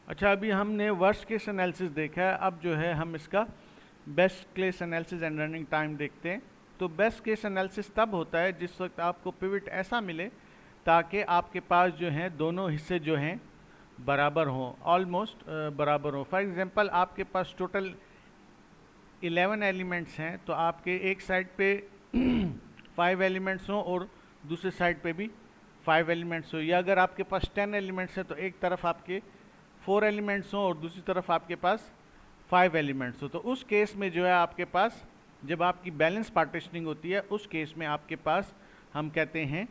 अच्छा, अभी हमने वर्स्ट केस एनालिसिस देखा है, अब जो है हम इसका best case analysis and running time देखते हैं। तो बेस्ट केस एनालिसिस तब होता है जिस वक्त आपको पिवट ऐसा मिले ताकि आपके पास जो है दोनों हिस्से जो हैं बराबर हों, ऑलमोस्ट बराबर हों। फॉर एग्जांपल आपके पास टोटल 11 एलिमेंट्स हैं, तो आपके एक साइड पे 5 एलिमेंट्स हों और दूसरे साइड पे भी 5 एलिमेंट्स हो, या अगर आपके पास 10 एलिमेंट्स हैं तो एक तरफ आपके 4 एलिमेंट्स हों और दूसरी तरफ आपके पास 5 एलिमेंट्स हो। तो उस केस में जो है आपके पास जब आपकी बैलेंस पार्टीशनिंग होती है, उस केस में आपके पास हम कहते हैं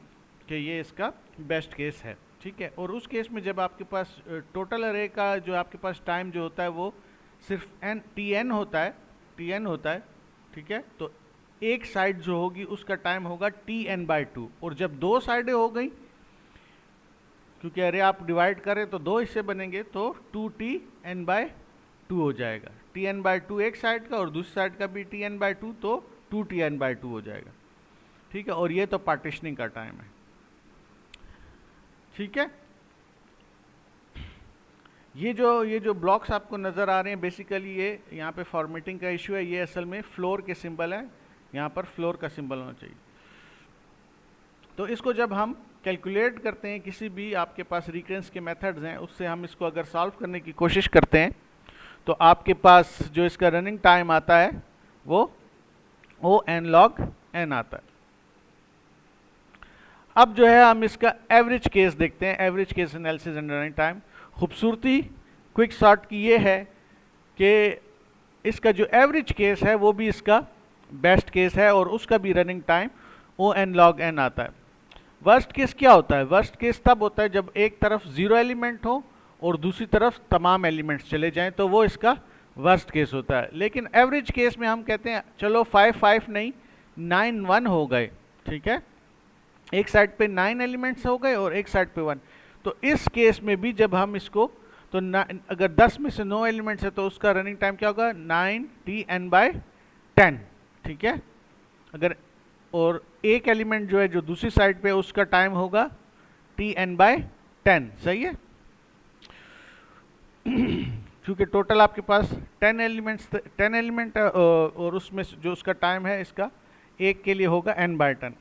कि ये इसका बेस्ट केस है, ठीक है। और उस केस में जब आपके पास टोटल अरे का जो आपके पास टाइम जो होता है वो सिर्फ टी एन होता है, ठीक है। तो एक साइड जो होगी उसका टाइम होगा Tn/2, और जब दो साइडें हो गई, क्योंकि अरे आप डिवाइड करें तो दो हिस्से बनेंगे, तो 2Tn/2 हो जाएगा। Tn/2 एक साइड का और दूसरी साइड का भी Tn/2, तो 2Tn/2 हो जाएगा, ठीक है। और ये तो पार्टीशनिंग का टाइम है, ठीक है। ये जो ब्लॉक्स आपको नज़र आ रहे हैं, बेसिकली ये यहाँ पे फॉर्मेटिंग का इशू है, ये असल में फ्लोर के सिंबल है, यहाँ पर फ्लोर का सिंबल होना चाहिए। तो इसको जब हम कैलकुलेट करते हैं, किसी भी आपके पास रिकरेंस के मेथड्स हैं उससे हम इसको अगर सॉल्व करने की कोशिश करते हैं, तो आपके पास जो इसका रनिंग टाइम आता है वो O(n log n) आता है। अब जो है हम इसका एवरेज केस देखते हैं, average case analysis and running time. खूबसूरती क्विक सॉर्ट की ये है कि इसका जो एवरेज केस है वो भी इसका बेस्ट केस है और उसका भी रनिंग टाइम O(n log n) आता है। वर्स्ट केस क्या होता है? वर्स्ट केस तब होता है जब एक तरफ 0 एलिमेंट हो और दूसरी तरफ तमाम एलिमेंट्स चले जाएं, तो वो इसका वर्स्ट केस होता है। लेकिन एवरेज केस में हम कहते हैं चलो 5 नहीं 9 1 हो गए, ठीक है। एक साइड पे 9 एलिमेंट्स हो गए और एक साइड पे 1। तो इस केस में भी जब हम इसको तो अगर 10 में से 9 एलिमेंट्स है तो उसका रनिंग टाइम क्या होगा? 9Tn/10, ठीक है। अगर और एक एलिमेंट जो है जो दूसरी साइड पे उसका टाइम होगा Tn/10, सही है। क्योंकि टोटल आपके पास 10 एलिमेंट है और उसमें जो उसका टाइम है इसका एक के लिए होगा n/10।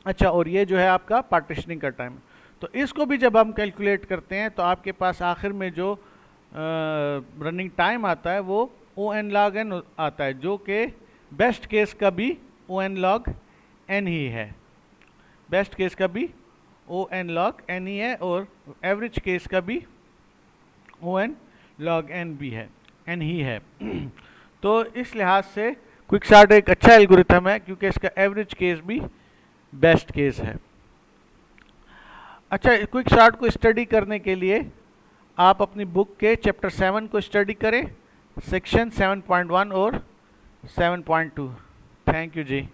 अच्छा, और ये जो है आपका पार्टीशनिंग का टाइम। तो इसको भी जब हम कैलकुलेट करते हैं तो आपके पास आखिर में जो रनिंग टाइम आता है वो O(n log n) आता है, जो कि बेस्ट केस का भी O(n log n) ही है। बेस्ट केस का भी O(n log n) ही है और एवरेज केस का भी O(n log n) भी है, n ही है। तो इस लिहाज से क्विकसॉर्ट एक अच्छा एल्गोरिथम है क्योंकि इसका एवरेज केस भी बेस्ट केस है। अच्छा, क्विकसॉर्ट को स्टडी करने के लिए आप अपनी बुक के चैप्टर 7 को स्टडी करें, सेक्शन 7.1 और 7.2। Thank you ji.